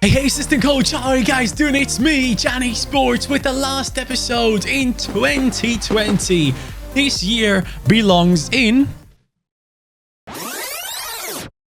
Hey, assistant coach, how are you guys doing? It's me, Johnny Sports, with the last episode in 2020. This year belongs in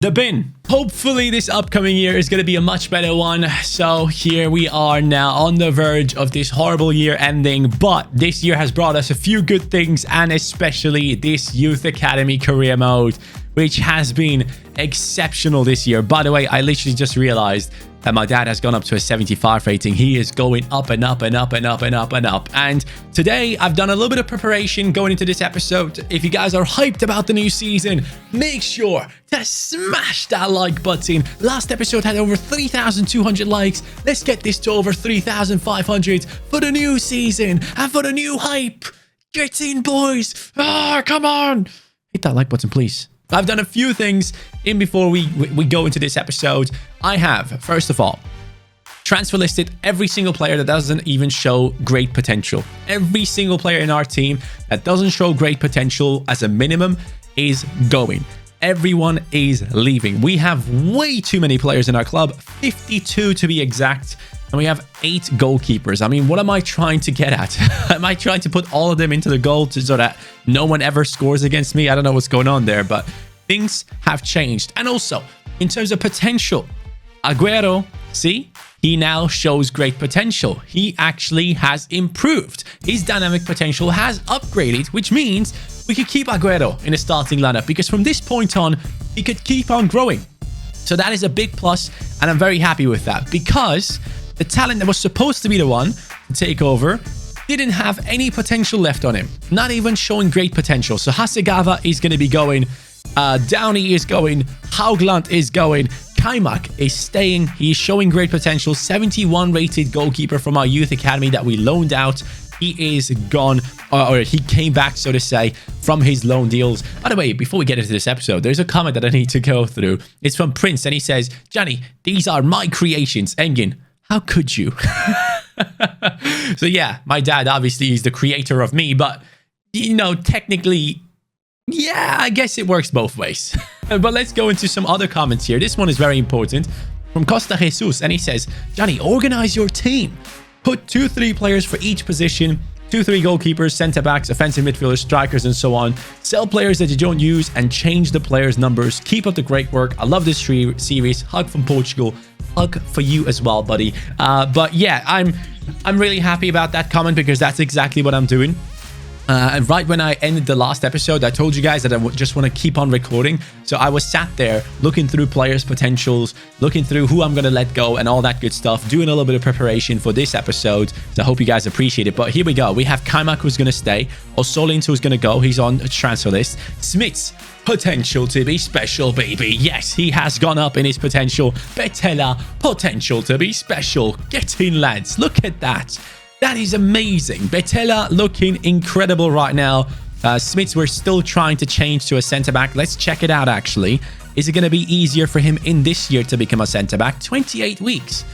the bin. Hopefully this upcoming year is going to be a much better one. So here we are now on the verge of this horrible year ending, but this year has brought us a few good things, and especially this Youth Academy career mode, which has been exceptional this year. By the way, I literally just realized that my dad has gone up to a 75 rating. He is going up and up and up and up and up and up. And today I've done a little bit of preparation going into this episode. If you guys are hyped about the new season, make sure to smash that like button. Last episode had over 3,200 likes. Let's get this to over 3,500 for the new season and for the new hype. Get in, boys. Come on. Hit that like button, please. I've done a few things in before we go into this episode. I have, first of all, transfer listed every single player that doesn't even show great potential. Every single player in our team that doesn't show great potential as a minimum is going. Everyone is leaving. We have way too many players in our club, 52 to be exact. And we have 8 goalkeepers. I mean, what am I trying to get at? Am I trying to put all of them into the goal so that no one ever scores against me? I don't know what's going on there, but things have changed. And also, in terms of potential, Aguero, see? He now shows great potential. He actually has improved. His dynamic potential has upgraded, which means we could keep Aguero in the starting lineup because from this point on, he could keep on growing. So that is a big plus, and I'm very happy with that because the talent that was supposed to be the one to take over didn't have any potential left on him. Not even showing great potential. So Hasegawa is going to be going. Downey is going. Haugland is going. Kaimak is staying. He's showing great potential. 71 rated goalkeeper from our youth academy that we loaned out. He is gone, or he came back, so to say, from his loan deals. By the way, before we get into this episode, there's a comment that I need to go through. It's from Prince, and he says, Johnny, these are my creations. Engin, how could you? So yeah, my dad obviously is the creator of me, but you know, technically, yeah, I guess it works both ways. But let's go into some other comments here. This one is very important from Costa Jesus, and he says, Johnny, organize your team. Put 2-3 players for each position. 2-3 goalkeepers, centre-backs, offensive midfielders, strikers, and so on. Sell players that you don't use and change the players' numbers. Keep up the great work. I love this series. Hug from Portugal. Hug for you as well, buddy. But yeah, I'm really happy about that comment because that's exactly what I'm doing. And right when I ended the last episode, I told you guys that I just want to keep on recording. So I was sat there looking through players' potentials, looking through who I'm going to let go and all that good stuff, doing a little bit of preparation for this episode. So I hope you guys appreciate it. But here we go. We have Kaimak who's going to stay. Osolinto who's going to go. He's on a transfer list. Smits, potential to be special, baby. Yes, he has gone up in his potential. Betela, potential to be special. Get in, lads. Look at that. That is amazing. Betela looking incredible right now. Smits, we're still trying to change to a centre-back. Let's check it out, actually. Is it going to be easier for him in this year to become a centre-back? 28 weeks.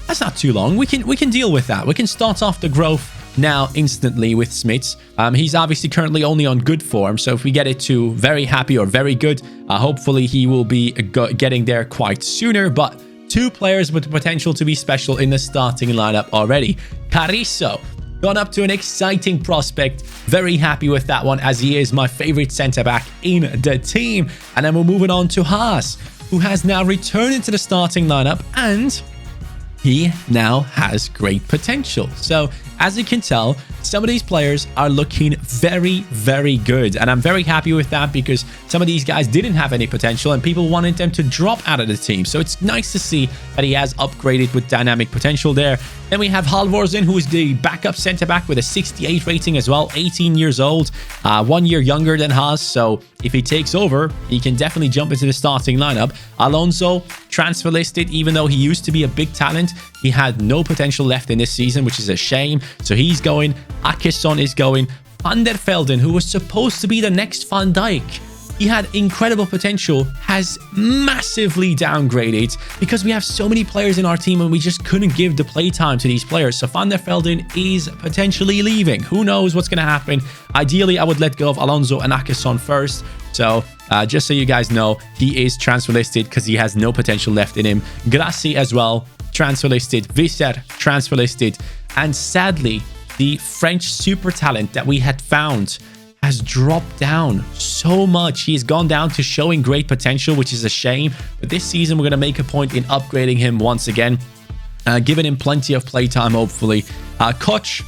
That's not too long. We can deal with that. We can start off the growth now instantly with Smits. He's obviously currently only on good form. So if we get it to very happy or very good, hopefully he will be getting there quite sooner. But 2 players with the potential to be special in the starting lineup already. Carrizo, gone up to an exciting prospect. Very happy with that one as he is my favorite centre-back in the team. And then we're moving on to Haas, who has now returned into the starting lineup and he now has great potential. So as you can tell, some of these players are looking very, very good. And I'm very happy with that because some of these guys didn't have any potential and people wanted them to drop out of the team. So it's nice to see that he has upgraded with dynamic potential there. Then we have Halvorsen, who is the backup centre-back with a 68 rating as well, 18 years old, 1 year younger than Haas. So if he takes over, he can definitely jump into the starting lineup. Alonso, transfer listed, even though he used to be a big talent. He had no potential left in this season, which is a shame. So he's going. Akesson is going. Van der Velden, who was supposed to be the next Van Dijk, he had incredible potential, has massively downgraded because we have so many players in our team and we just couldn't give the playtime to these players. So Van der Velden is potentially leaving. Who knows what's going to happen? Ideally, I would let go of Alonso and Akesson first. So just so you guys know, he is transfer listed because he has no potential left in him. Grassi as well. transfer listed. Visser, transfer listed. And sadly, the French super talent that we had found has dropped down so much. He's gone down to showing great potential, which is a shame. But this season, we're going to make a point in upgrading him once again, giving him plenty of playtime, hopefully. Koch,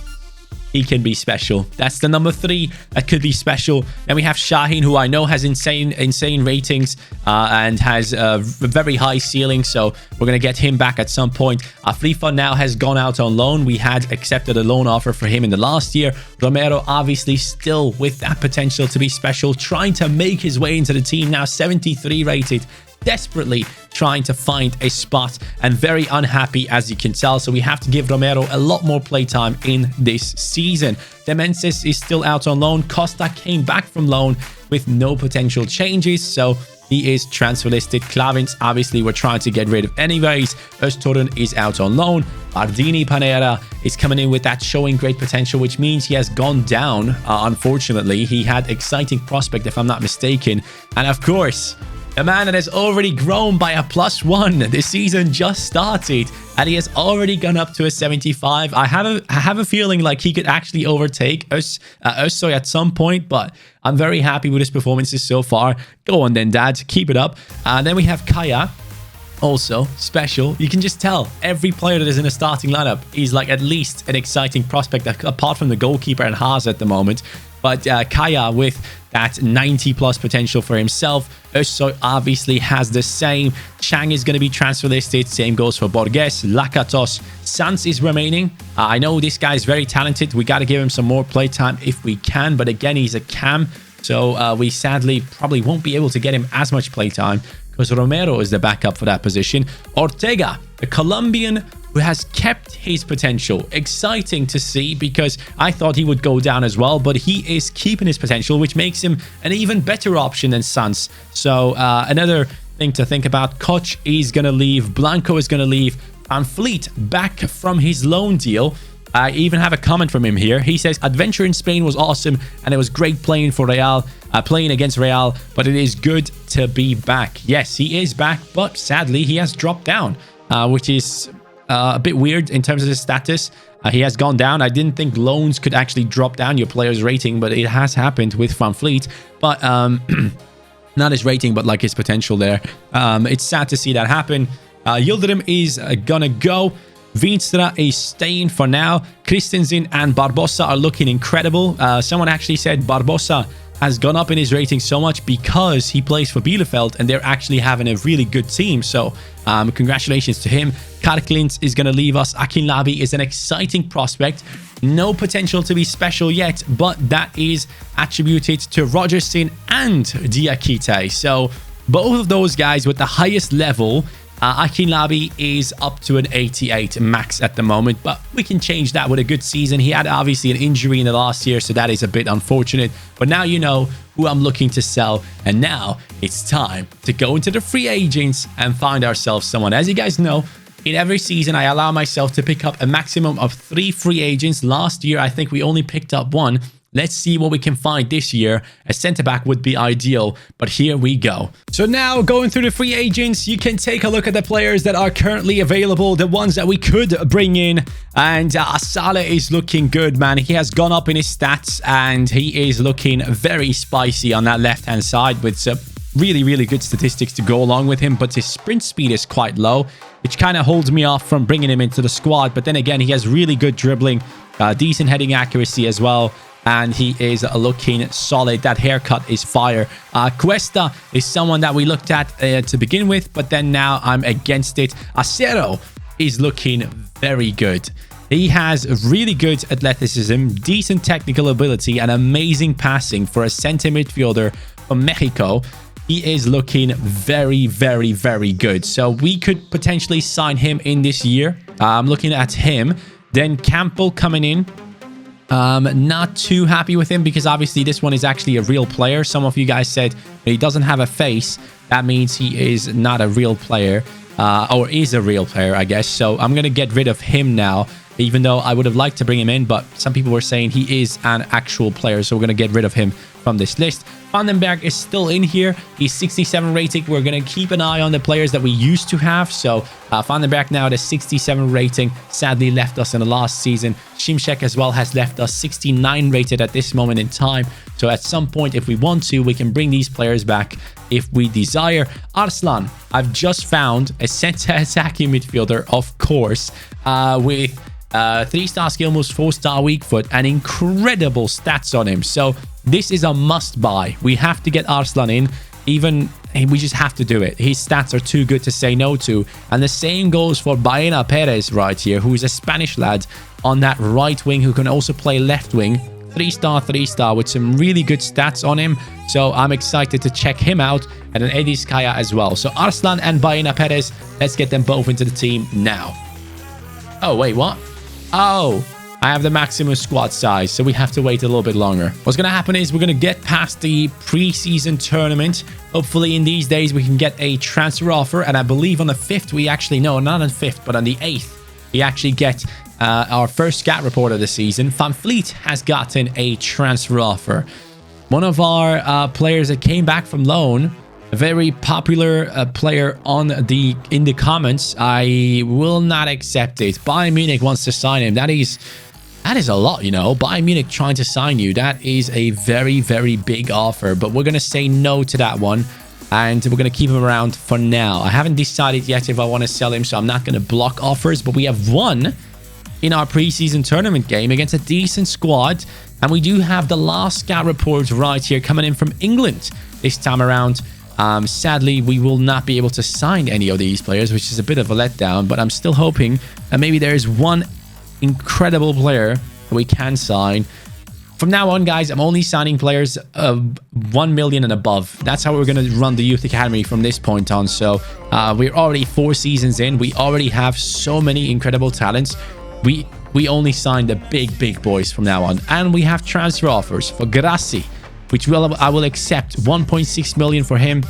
he can be special. That's the number 3 that could be special. Then we have Shaheen, who I know has insane ratings and has a very high ceiling. So we're going to get him back at some point. Fifa now has gone out on loan. We had accepted a loan offer for him in the last year. Romero, obviously, still with that potential to be special, trying to make his way into the team now, 73 rated. Desperately trying to find a spot and very unhappy, as you can tell. So we have to give Romero a lot more playtime in this season. Demenses is still out on loan. Costa came back from loan with no potential changes, so he is transfer listed. Klavins, obviously, we're trying to get rid of anyways. Özturun is out on loan. Bardini Panera is coming in with that showing great potential, which means he has gone down, unfortunately. He had exciting prospect, if I'm not mistaken. And of course, a man that has already grown by a +1. This season just started and he has already gone up to a 75. I have a feeling like he could actually overtake Özsoy at some point, but I'm very happy with his performances so far. Go on then, Dad. Keep it up. Then we have Kaya. Also special. You can just tell every player that is in a starting lineup is like at least an exciting prospect, apart from the goalkeeper and Haas at the moment. But Kaya with that 90 plus potential for himself. Özsoy obviously has the same. Chang is going to be transfer listed. Same goes for Borges. Lakatos. Sans is remaining. I know this guy is very talented. We got to give him some more playtime if we can. But again, he's a cam. So we sadly probably won't be able to get him as much playtime because Romero is the backup for that position. Ortega, the Colombian who has kept his potential. Exciting to see because I thought he would go down as well, but he is keeping his potential, which makes him an even better option than Sans. So another thing to think about. Koch is going to leave. Blanco is going to leave. Van Fleet back from his loan deal. I even have a comment from him here. He says, adventure in Spain was awesome and it was great playing for Real, playing against Real, but it is good to be back. Yes, he is back, but sadly he has dropped down, which is a bit weird in terms of his status. He has gone down. I didn't think loans could actually drop down your player's rating, but it has happened with Van Fleet. But not his rating, but like his potential there. It's sad to see that happen. Yildirim is gonna go. Veenstra is staying for now. Christensen and Barbosa are looking incredible. Someone actually said Barbosa has gone up in his rating so much because he plays for Bielefeld and they're actually having a really good team. So congratulations to him. Karklins is going to leave us. Akinlabi is an exciting prospect. No potential to be special yet, but that is attributed to Rogerson and Diakite. So both of those guys with the highest level. Akinlabi is up to an 88 max at the moment, but we can change that with a good season. He had obviously an injury in the last year, so that is a bit unfortunate. But now you know who I'm looking to sell, and now it's time to go into the free agents and find ourselves someone. As you guys know, in every season, I allow myself to pick up a maximum of 3 free agents. Last year, I think we only picked up 1. Let's see what we can find this year. A centre-back would be ideal, but here we go. So now, going through the free agents, you can take a look at the players that are currently available, the ones that we could bring in. And Asala is looking good, man. He has gone up in his stats, and he is looking very spicy on that left-hand side with some really good statistics to go along with him. But his sprint speed is quite low, which kind of holds me off from bringing him into the squad. But then again, he has really good dribbling, decent heading accuracy as well. And he is looking solid. That haircut is fire. Cuesta is someone that we looked at to begin with, but then now I'm against it. Acero is looking very good. He has really good athleticism, decent technical ability, and amazing passing for a center midfielder from Mexico. He is looking very good. So we could potentially sign him in this year. I'm looking at him. Then Campbell coming in. Not too happy with him because obviously this one is actually a real player. Some of you guys said he doesn't have a face. That means he is not a real player, or is a real player, I guess. So I'm going to get rid of him now, even though I would have liked to bring him in, but some people were saying he is an actual player, so we're going to get rid of him. from this list. Vandenberg is still in here. He's 67 rating. We're going to keep an eye on the players that we used to have. So Vandenberg now at a 67 rating. Sadly left us in the last season. Šimšek as well has left us 69 rated at this moment in time. So at some point, if we want to, we can bring these players back if we desire. Arslan, I've just found a center attacking midfielder, of course, with 3-star skill moves, 4-star weak foot, and incredible stats on him. So this is a must buy. We have to get Arslan in. We just have to do it. His stats are too good to say no to. And the same goes for Baena Perez right here, who is a Spanish lad on that right wing who can also play left wing. 3-star with some really good stats on him. So I'm excited to check him out. And then Edis Kaya as well. So Arslan and Baena Perez, let's get them both into the team now. Oh, wait, what? Oh, I have the maximum squad size, so we have to wait a little bit longer. What's going to happen is we're going to get past the preseason tournament. Hopefully in these days we can get a transfer offer. And I believe on the 5th, we actually, no, not on the 5th, but on the 8th, we actually get our first scout report of the season. Van Vliet has gotten a transfer offer. One of our players that came back from loan, a very popular player in the comments. I will not accept it. Bayern Munich wants to sign him. That is a lot, you know. Bayern Munich trying to sign you. That is a very, very big offer. But we're going to say no to that one. And we're going to keep him around for now. I haven't decided yet if I want to sell him, so I'm not going to block offers. But we have won in our preseason tournament game against a decent squad. And we do have the last scout report right here coming in from England this time around. Sadly, we will not be able to sign any of these players, which is a bit of a letdown. But I'm still hoping that maybe there is one incredible player that we can sign. From now on, guys, I'm only signing players of 1 million and above. That's how we're going to run the Youth Academy from this point on. So we're already 4 seasons in. We already have so many incredible talents. We only sign the big boys from now on. And we have transfer offers for Grassi, which I will accept. 1.6 million for him.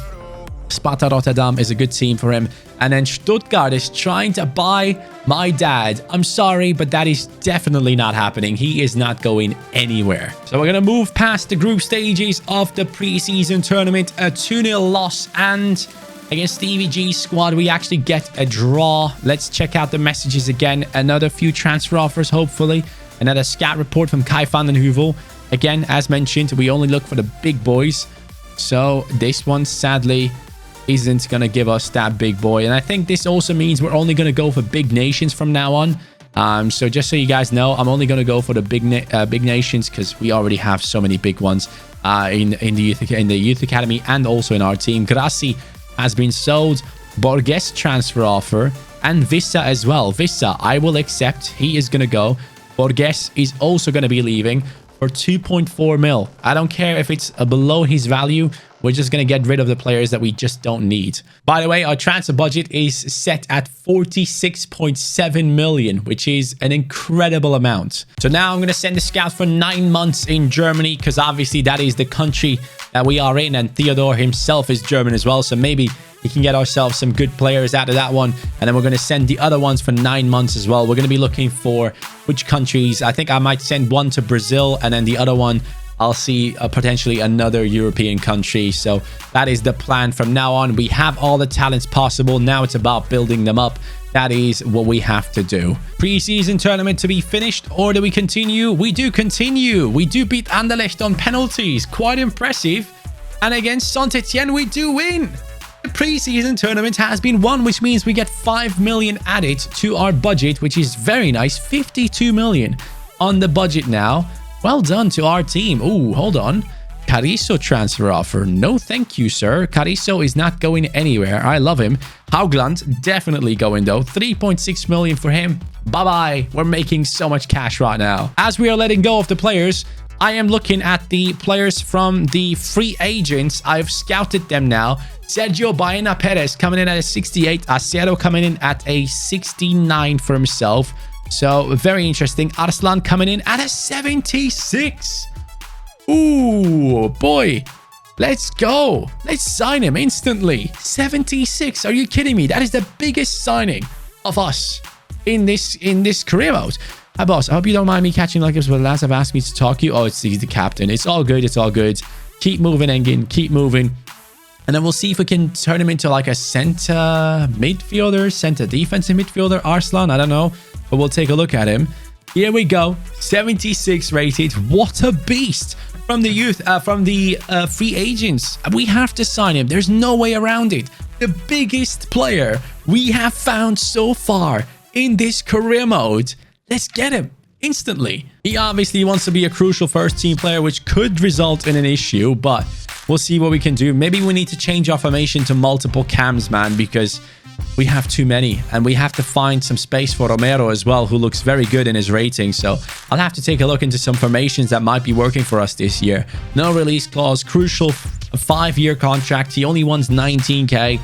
Sparta Rotterdam is a good team for him. And then Stuttgart is trying to buy my dad. I'm sorry, but that is definitely not happening. He is not going anywhere. So we're going to move past the group stages of the preseason tournament. A 2-0 loss, and against Stevie G's squad, we actually get a draw. Let's check out the messages again. Another few transfer offers, hopefully. Another scout report from Kai van den Heuvel. Again, as mentioned, we only look for the big boys. So this one, sadly, isn't going to give us that big boy. And I think this also means we're only going to go for big nations from now on. So just so you guys know, I'm only going to go for the big nations because we already have so many big ones in the youth academy and also in our team. Grassi has been sold. Borges transfer offer, and Vissa as well. Vissa, I will accept. He is going to go. Borges is also going to be leaving for 2.4 mil. I don't care if it's below his value. We're just going to get rid of the players that we just don't need. By the way, our transfer budget is set at 46.7 million, which is an incredible amount. So now I'm going to send the scout for 9 months in Germany, because obviously that is the country that we are in, and Theodore himself is German as well. So maybe we can get ourselves some good players out of that one. And then we're going to send the other ones for 9 months as well. We're going to be looking for which countries. I think I might send one to Brazil, and then the other one I'll see potentially another European country. So that is the plan from now on. We have all the talents possible. Now it's about building them up. That is what we have to do. Preseason tournament to be finished, or do we continue? We do continue. We do beat Anderlecht on penalties. Quite impressive. And against Saint-Etienne, we do win. The preseason tournament has been won, which means we get 5 million added to our budget, which is very nice. 52 million on the budget now. Well done to our team. Ooh, hold on. Cariso transfer offer. No, thank you, sir. Cariso is not going anywhere. I love him. Haugland, definitely going, though. 3.6 million for him. Bye-bye. We're making so much cash right now. As we are letting go of the players, I am looking at the players from the free agents. I've scouted them now. Sergio Baena Perez coming in at a 68. Acero coming in at a 69 for himself. So, very interesting. Arslan coming in at a 76. Ooh, boy. Let's go. Let's sign him instantly. 76. Are you kidding me? That is the biggest signing of us in this career mode. Hi, boss. I hope you don't mind me catching like this, but lads have asked me to talk to you. Oh, he's the captain. It's all good. It's all good. Keep moving, Engin. Keep moving. And then we'll see if we can turn him into like a center midfielder, center defensive midfielder. Arslan, I don't know. But we'll take a look at him. Here we go. 76 rated. What a beast. From the youth, from the free agents. We have to sign him. There's no way around it. The biggest player we have found so far in this career mode. Let's get him instantly. He obviously wants to be a crucial first team player, which could result in an issue, but we'll see what we can do. Maybe we need to change our formation to multiple cams, man, because we have too many, and we have to find some space for Romero as well, who looks very good in his rating. So I'll have to take a look into some formations that might be working for us this year. No release clause, crucial 5-year contract. He only wants 19k.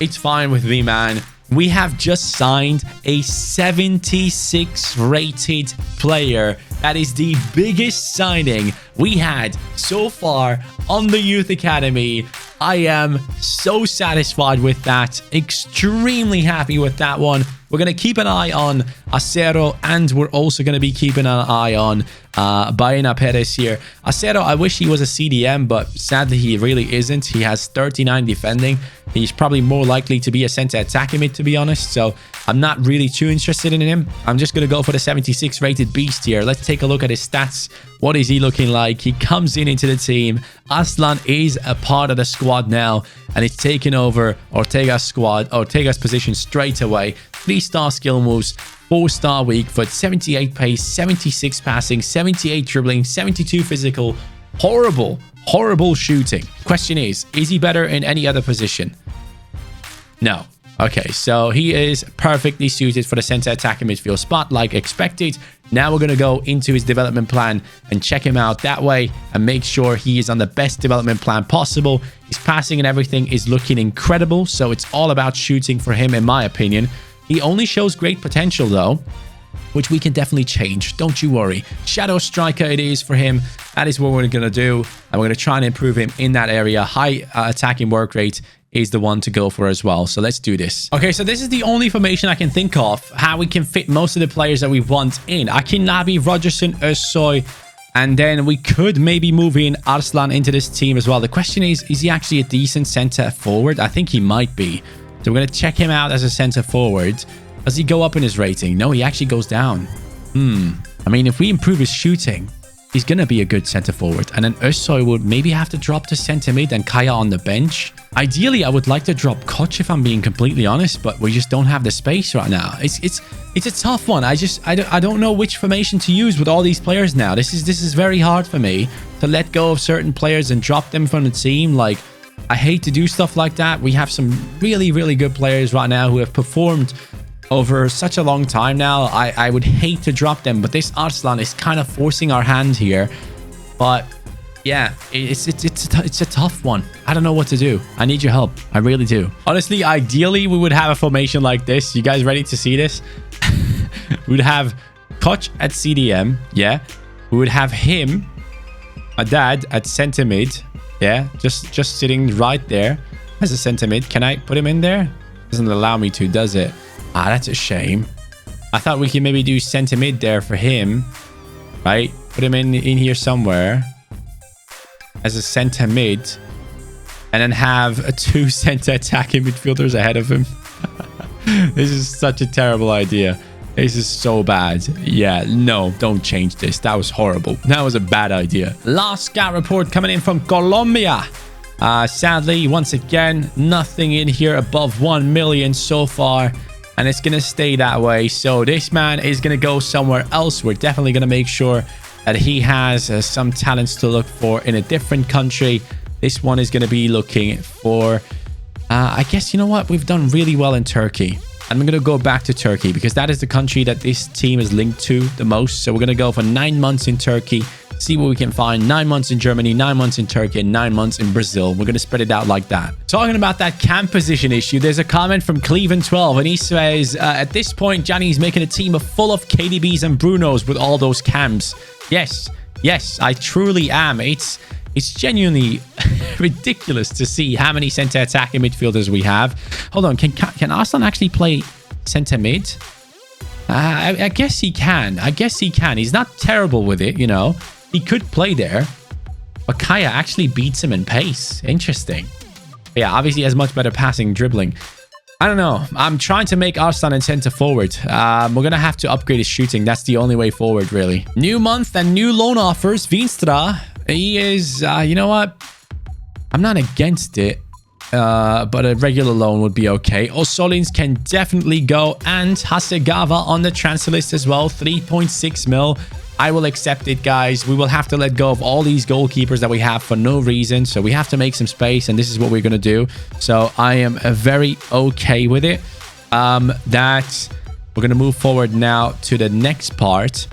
It's fine with me, man. We have just signed a 76 rated player. That is the biggest signing we had so far on the Youth Academy. I am so satisfied with that. Extremely happy with that one. We're going to keep an eye on Acero, and we're also going to be keeping an eye on Baena Perez here. Acero, I wish he was a CDM, but sadly he really isn't. He has 39 defending. He's probably more likely to be a center attacking mid, to be honest. So I'm not really too interested in him. I'm just going to go for the 76 rated beast here. Let's take a look at his stats. What is he looking like? He comes into the team. Aslan is a part of the squad now, and it's taking over Ortega's squad, Ortega's position straight away. 3-star skill moves, 4-star weak foot, 78 pace, 76 passing, 78 dribbling, 72 physical. Horrible shooting. Question is he better in any other position? No. Okay, so he is perfectly suited for the center attacking midfield spot like expected. Now we're going to go into his development plan and check him out that way and make sure he is on the best development plan possible. His passing and everything is looking incredible, so it's all about shooting for him, in my opinion. He only shows great potential though, which we can definitely change. Don't you worry. Shadow striker it is for him. That is what we're going to do, and we're going to try and improve him in that area. High attacking work rate is the one to go for as well. So let's do this. Okay, so this is the only formation I can think of how we can fit most of the players that we want in. Akinlabi, Rogerson, Özsoy, and then we could maybe move in Arslan into this team as well. The question is he actually a decent center forward? I think he might be. So we're going to check him out as a center forward. Does he go up in his rating? No, he actually goes down. I mean, if we improve his shooting, he's going to be a good center forward. And then Özsoy would maybe have to drop to center mid and Kaya on the bench. Ideally, I would like to drop Koch if I'm being completely honest, but we just don't have the space right now. It's a tough one. I don't know which formation to use with all these players now. This is very hard for me to let go of certain players and drop them from the team. Like, I hate to do stuff like that. We have some really, really good players right now who have performed over such a long time now. I would hate to drop them, but this Arslan is kind of forcing our hand here. But yeah, it's a tough one. I don't know what to do. I need your help. I really do. Honestly, ideally, we would have a formation like this. You guys ready to see this? We'd have Koch at CDM. Yeah. We would have him, Haddad, at center mid. Yeah. Just sitting right there as a center mid. Can I put him in there? Doesn't allow me to, does it? Ah, that's a shame. I thought we could maybe do center mid there for him. Right? Put him in here somewhere as a center mid, and then have 2 center attacking midfielders ahead of him. This is such a terrible idea. This is so bad. Yeah, no, don't change this. That was horrible. That was a bad idea. Last scout report coming in from Colombia. Sadly, once again, nothing in here above 1 million so far, and it's going to stay that way. So this man is going to go somewhere else. We're definitely going to make sure that he has some talents to look for in a different country. This one is going to be looking for, I guess, you know what? We've done really well in Turkey. I'm going to go back to Turkey because that is the country that this team is linked to the most. So we're going to go for 9 months in Turkey, see what we can find. 9 months in Germany, 9 months in Turkey, and 9 months in Brazil. We're going to spread it out like that. Talking about that cam position issue, there's a comment from Cleveland12, and he says, at this point, Johnny's making a team full of KDBs and Brunos with all those cams. Yes, I truly am. It's genuinely ridiculous to see how many center attacking midfielders we have. Hold on, can Arslan actually play center mid? I guess he can. I guess he can. He's not terrible with it, you know. He could play there. But Kaya actually beats him in pace. Interesting. But yeah, obviously he has much better passing, dribbling. I don't know. I'm trying to make Arslan in center forward. We're going to have to upgrade his shooting. That's the only way forward, really. New month and new loan offers. Vinstra, he is, you know what? I'm not against it. But a regular loan would be okay. Osolins can definitely go. And Hasegawa on the transfer list as well. 3.6 mil. I will accept it, guys. We will have to let go of all these goalkeepers that we have for no reason. So we have to make some space, and this is what we're going to do. So I am very okay with it. That we're going to move forward now to the next part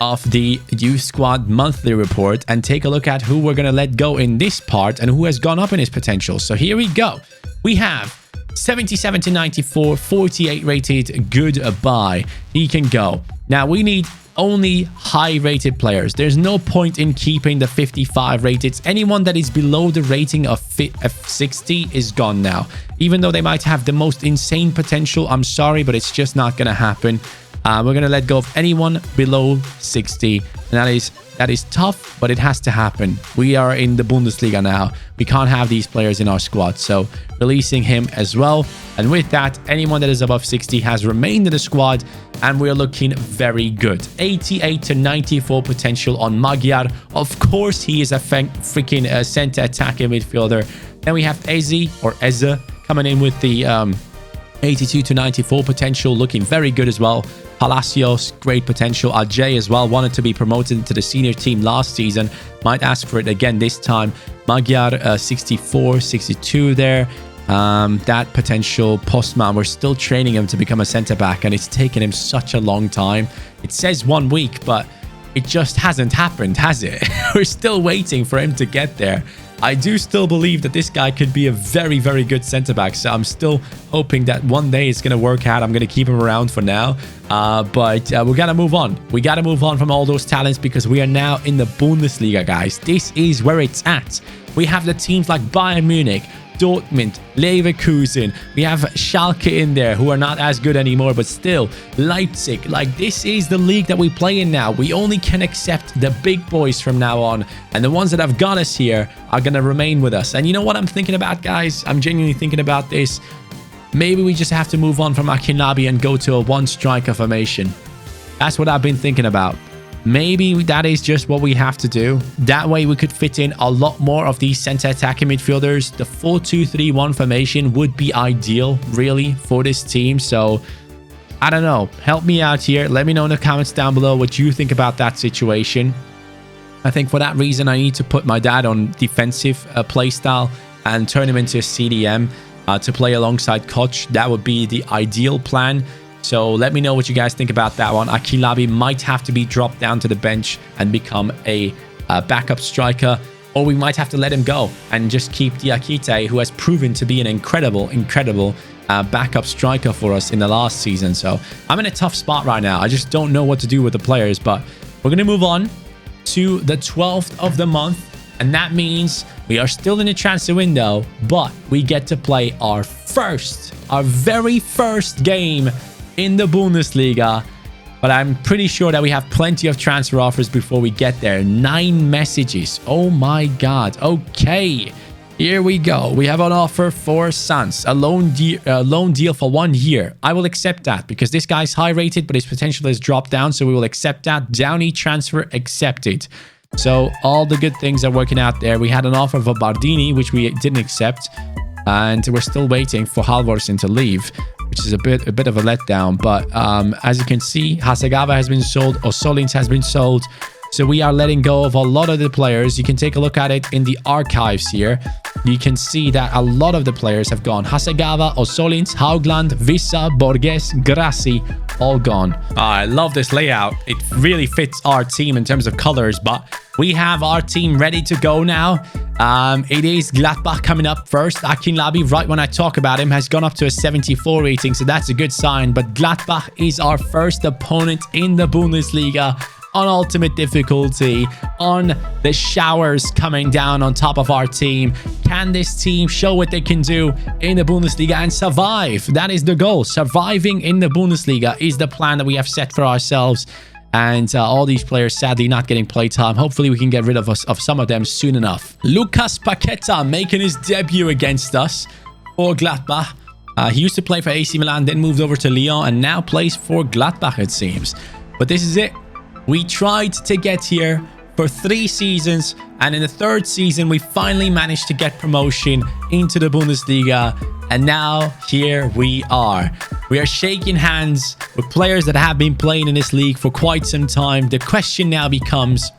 of the youth squad monthly report and take a look at who we're going to let go in this part and who has gone up in his potential. So here we go. We have 77 to 94, 48 rated. Goodbye. He can go. Now we need only high rated players. There's no point in keeping the 55 rated. Anyone that is below the rating of 60 is gone now. Even though they might have the most insane potential, I'm sorry, but it's just not going to happen. We're going to let go of anyone below 60. And that is tough, but it has to happen. We are in the Bundesliga now. We can't have these players in our squad. So releasing him as well. And with that, anyone that is above 60 has remained in the squad. And we're looking very good. 88 to 94 potential on Magyar. Of course, he is a freaking center attacking midfielder. Then we have Eze coming in with the 82 to 94 potential, looking very good as well. Palacios, great potential. Ajay as well, wanted to be promoted to the senior team last season. Might ask for it again this time. Magyar, 64, 62 there. That potential. Postman, we're still training him to become a centre-back, and it's taken him such a long time. It says 1 week, but it just hasn't happened, has it? We're still waiting for him to get there. I do still believe that this guy could be a very, very good centre-back. So I'm still hoping that one day it's going to work out. I'm going to keep him around for now. But we got to move on. We got to move on from all those talents because we are now in the Bundesliga, guys. This is where it's at. We have the teams like Bayern Munich, Dortmund, Leverkusen. We have Schalke in there who are not as good anymore, but still Leipzig. Like, this is the league that we play in now. We only can accept the big boys from now on, and the ones that have got us here are gonna remain with us. And you know what I'm thinking about, guys? I'm genuinely thinking about this. Maybe we just have to move on from Akinlabi and go to a one striker formation. That's what I've been thinking about. Maybe that is just what we have to do. That way we could fit in a lot more of these center attacking midfielders. The 4-2-3-1 formation would be ideal, really, for this team. So, I don't know. Help me out here. Let me know in the comments down below what you think about that situation. I think for that reason, I need to put my dad on defensive playstyle and turn him into a CDM to play alongside Koch. That would be the ideal plan. So let me know what you guys think about that one. Akinlabi might have to be dropped down to the bench and become a backup striker. Or we might have to let him go and just keep Diakite, who has proven to be an incredible backup striker for us in the last season. So I'm in a tough spot right now. I just don't know what to do with the players. But we're going to move on to the 12th of the month. And that means we are still in the transfer window. But we get to play our very first game in the Bundesliga. But I'm pretty sure that we have plenty of transfer offers before we get there. 9 messages. Oh my god. Okay, here we go. We have an offer for Sans, a loan deal for 1 year. I will accept that because this guy's high rated, but his potential has dropped down, so we will accept that. Downey transfer accepted. So all the good things are working out there. We had an offer for Bardini, which we didn't accept, and we're still waiting for Halvorsen to leave, which is a bit of a letdown. But as you can see, Hasegawa has been sold, Osolins has been sold. So we are letting go of a lot of the players. You can take a look at it in the archives here. You can see that a lot of the players have gone. Hasegawa, Osolins, Haugland, Vissa, Borges, Grassi, all gone. I love this layout. It really fits our team in terms of colors, but we have our team ready to go now. It is Gladbach coming up first. Akinlabi, right when I talk about him, has gone up to a 74 rating, so that's a good sign. But Gladbach is our first opponent in the Bundesliga. on ultimate difficulty, on the showers coming down on top of our team. Can this team show what they can do in the Bundesliga and survive? That is the goal. Surviving in the Bundesliga is the plan that we have set for ourselves. And all these players sadly not getting playtime. Hopefully we can get rid of some of them soon enough. Lucas Paqueta making his debut against us for Gladbach. He used to play for AC Milan, then moved over to Lyon, and now plays for Gladbach, it seems. But this is it. We tried to get here for 3 seasons, and in the 3rd season, we finally managed to get promotion into the Bundesliga. And now, here we are. We are shaking hands with players that have been playing in this league for quite some time. The question now becomes,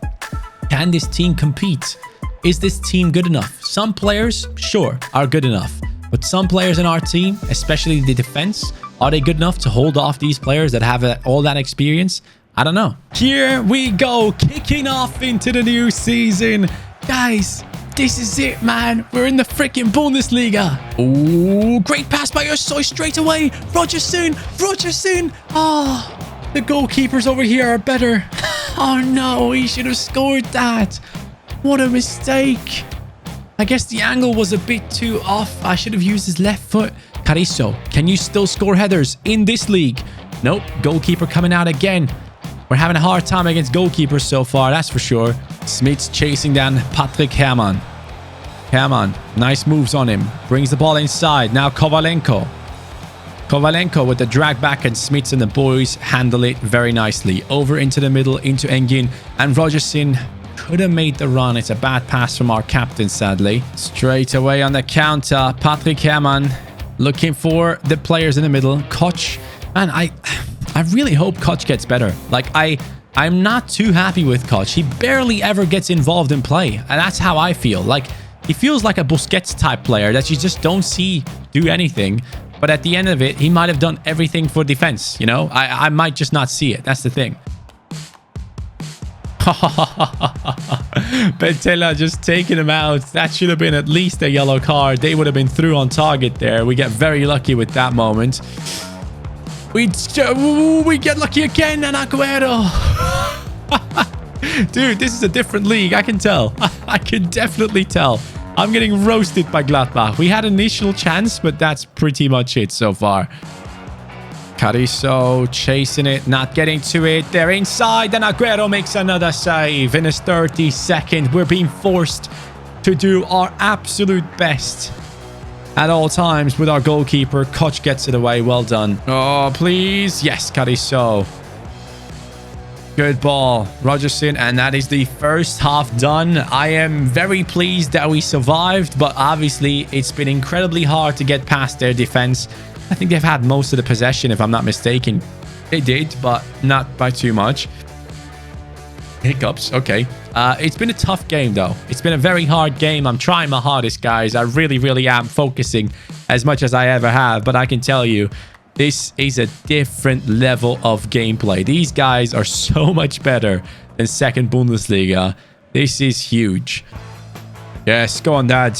can this team compete? Is this team good enough? Some players, sure, are good enough. But some players in our team, especially the defense, are they good enough to hold off these players that have all that experience? I don't know. Here we go, kicking off into the new season. Guys, this is it, man. We're in the freaking Bundesliga. Oh, great pass by Ursoy straight away. Rogerson. Oh, the goalkeepers over here are better. Oh, no, he should have scored that. What a mistake. I guess the angle was a bit too off. I should have used his left foot. Carrizo, can you still score headers in this league? Nope. Goalkeeper coming out again. We're having a hard time against goalkeepers so far, that's for sure. Smits chasing down Patrick Herrmann. Herrmann, nice moves on him. Brings the ball inside. Now Kovalenko. Kovalenko with the drag back, and Smits and the boys handle it very nicely. Over into the middle, into Engin. And Rogerson could have made the run. It's a bad pass from our captain, sadly. Straight away on the counter. Patrick Herrmann looking for the players in the middle. Koch. Man, I really hope Koch gets better. Like, I'm not too happy with Koch. He barely ever gets involved in play. And that's how I feel. Like, he feels like a Busquets type player that you just don't see do anything. But at the end of it, he might have done everything for defense, you know? I might just not see it. That's the thing. Bentella just taking him out. That should have been at least a yellow card. They would have been through on target there. We get very lucky with that moment. We get lucky again, and Aguero. Dude, this is a different league. I can tell. I can definitely tell. I'm getting roasted by Gladbach. We had an initial chance, but that's pretty much it so far. Carrizo chasing it, not getting to it. They're inside, and Aguero makes another save in his 32nd. We're being forced to do our absolute best at all times with our goalkeeper. Koch gets it away. Well done. Oh, please. Yes, Carrizo. Good ball. Rogerson, and that is the first half done. I am very pleased that we survived, but obviously it's been incredibly hard to get past their defense. I think they've had most of the possession, if I'm not mistaken. They did, but not by too much. Hiccups. Okay. It's been a tough game, though. It's been a very hard game. I'm trying my hardest, guys. I really, really am focusing as much as I ever have. But I can tell you, this is a different level of gameplay. These guys are so much better than second Bundesliga. This is huge. Yes, go on, Dad.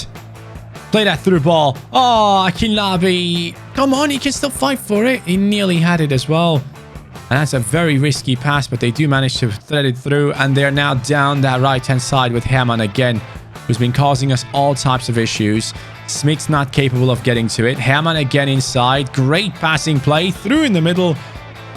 Play that through ball. Oh, Akinlabi. Come on, he can still fight for it. He nearly had it as well. And that's a very risky pass, but they do manage to thread it through. And they're now down that right-hand side with Herrmann again, who's been causing us all types of issues. Smits not capable of getting to it. Herrmann again inside. Great passing play through in the middle.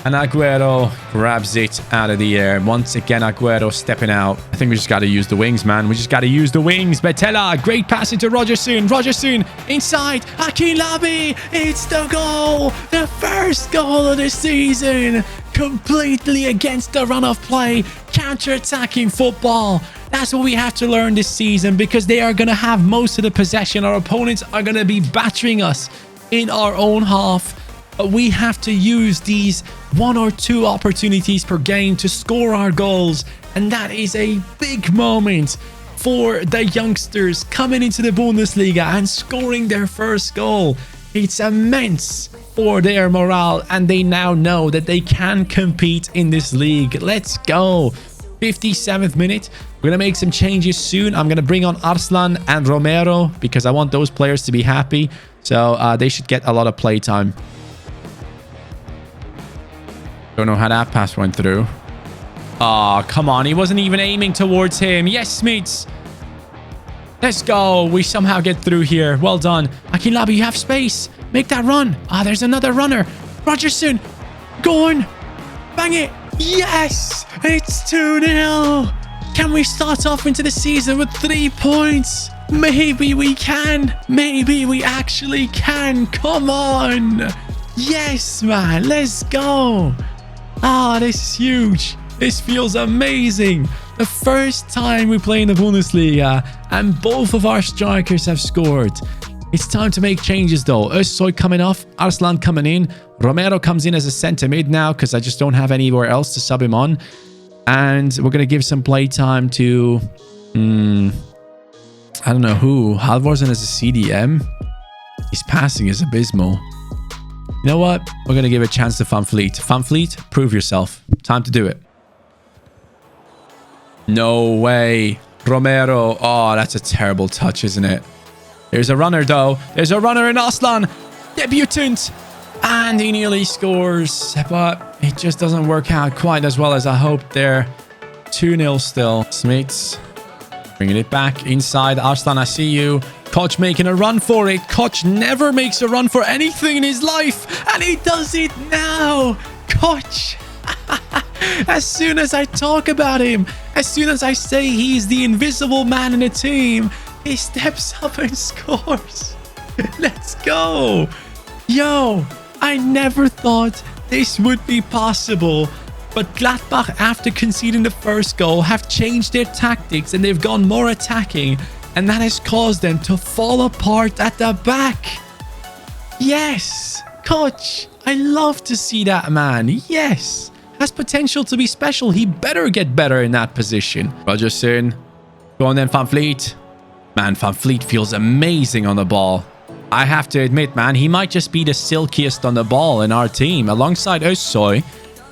And Aguero grabs it out of the air. Once again, Aguero stepping out. I think we just got to use the wings, man. We just got to use the wings. Betella, great pass into Rogerson. Rogerson inside. Akinlabi. It's the goal. The first goal of the season. Completely against the run of play. Counter-attacking football. That's what we have to learn this season, because they are going to have most of the possession. Our opponents are going to be battering us in our own half. But we have to use these 1 or 2 opportunities per game to score our goals. And that is a big moment for the youngsters coming into the Bundesliga and scoring their first goal. It's immense for their morale, and they now know that they can compete in this league. Let's go. 57th minute. We're going to make some changes soon. I'm going to bring on Arslan and Romero because I want those players to be happy. So they should get a lot of playtime. Don't know how that pass went through. Oh, come on. He wasn't even aiming towards him. Yes, Smith. Let's go. We somehow get through here. Well done. Akinlabi, you have space. Make that run. Ah, there's another runner. Rogerson. Go on. Bang it. Yes. It's 2-0. Can we start off into the season with 3 points? Maybe we can. Maybe we actually can. Come on. Yes, man. Let's go. Ah, this is huge. This feels amazing. The first time we play in the Bundesliga and both of our strikers have scored. It's time to make changes though. Özsoy coming off, Arslan coming in. Romero comes in as a centre mid now because I just don't have anywhere else to sub him on. And we're going to give some play time to... I don't know who. Halvorsen as a CDM. His passing is abysmal. You know what? We're going to give a chance to Van Vliet. Van Vliet, prove yourself. Time to do it. No way. Romero. Oh, that's a terrible touch, isn't it? There's a runner, though. There's a runner in Aslan. Debutant. And he nearly scores. But it just doesn't work out quite as well as I hoped there. 2-0 still. Smits. Bringing it back inside. Arslan, I see you. Koch making a run for it. Koch never makes a run for anything in his life. And he does it now. Koch. As soon as I talk about him, as soon as I say he's the invisible man in the team, he steps up and scores. Let's go. Yo, I never thought this would be possible. But Gladbach, after conceding the first goal, have changed their tactics and they've gone more attacking. And that has caused them to fall apart at the back. Yes, Koch, I love to see that, man. Yes, has potential to be special. He better get better in that position. Rogerson, go on then, Van Vliet. Man, Van Vliet feels amazing on the ball. I have to admit, man, he might just be the silkiest on the ball in our team. Alongside Özsoy,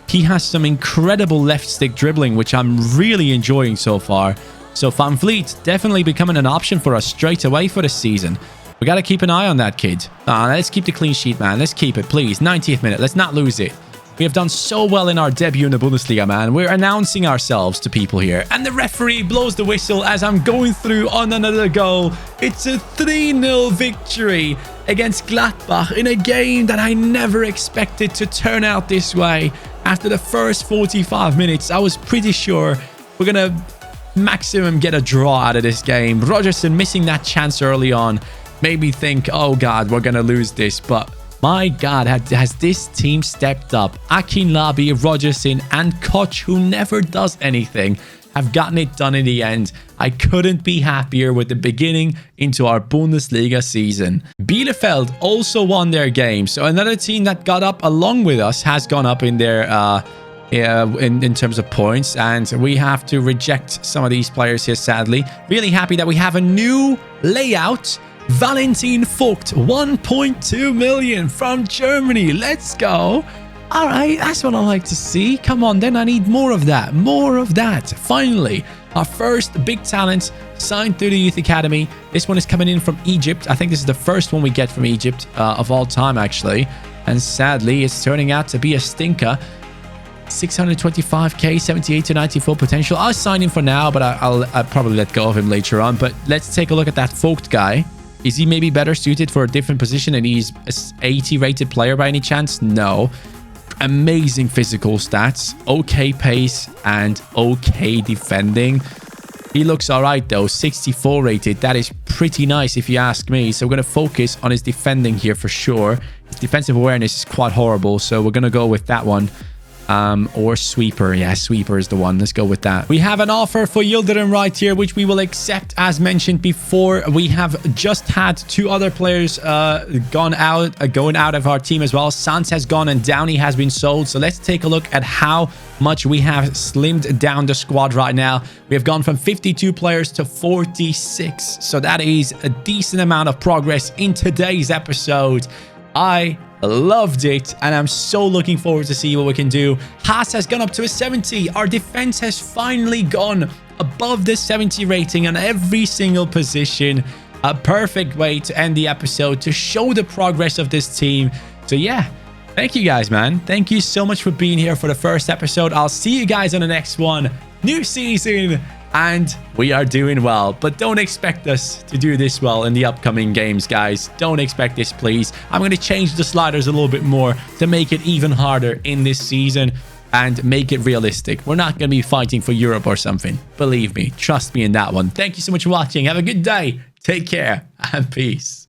he has some incredible left stick dribbling, which I'm really enjoying so far. So Van Vliet definitely becoming an option for us straight away for the season. We got to keep an eye on that kid. Let's keep the clean sheet, man. Let's keep it, please. 90th minute. Let's not lose it. We have done so well in our debut in the Bundesliga, man. We're announcing ourselves to people here. And the referee blows the whistle as I'm going through on another goal. It's a 3-0 victory against Gladbach in a game that I never expected to turn out this way. After the first 45 minutes, I was pretty sure we're going to maximum get a draw out of this game. Rogerson missing that chance early on made me think, oh God, we're going to lose this. But my God, has this team stepped up. Akinlabi, Rogerson, and Koch, who never does anything, have gotten it done in the end. I couldn't be happier with the beginning into our Bundesliga season. Bielefeld also won their game. So another team that got up along with us has gone up in their in terms of points, and we have to reject some of these players here, sadly. Really happy that we have a new layout. Valentin Vogt, 1.2 million from Germany. Let's go. All right, that's what I like to see. Come on, then I need more of that. More of that. Finally, our first big talent signed through the Youth Academy. This one is coming in from Egypt. I think this is the first one we get from Egypt of all time, actually. And sadly, it's turning out to be a stinker. 625k, 78 to 94 potential. I'll sign him for now, but I'll probably let go of him later on. But let's take a look at that Vogt guy. Is he maybe better suited for a different position and he's an 80 rated player by any chance? No. Amazing physical stats, okay pace, and okay defending. He looks all right though, 64 rated. That is pretty nice if you ask me. So we're going to focus on his defending here for sure. His defensive awareness is quite horrible, so we're going to go with that one. Or sweeper. Yeah, sweeper is the one. Let's go with that. We have an offer for Yildirim right here, which we will accept. As mentioned before, we have just had two other players going out of our team as well. Sanz has gone and Downey has been sold. So let's take a look at how much we have slimmed down the squad right now. We have gone from 52 players to 46. So that is a decent amount of progress in today's episode. I loved it, and I'm so looking forward to see what we can do. Haas has gone up to a 70. Our defense has finally gone above the 70 rating on every single position. A perfect way to end the episode to show the progress of this team. So yeah, Thank you guys, man. Thank you so much for being here for the first episode. I'll see you guys on the next one. New season, and we are doing well. But don't expect us to do this well in the upcoming games, guys. Don't expect this, please. I'm going to change the sliders a little bit more to make it even harder in this season and make it realistic. We're not going to be fighting for Europe or something. Believe me. Trust me in that one. Thank you so much for watching. Have a good day. Take care and peace.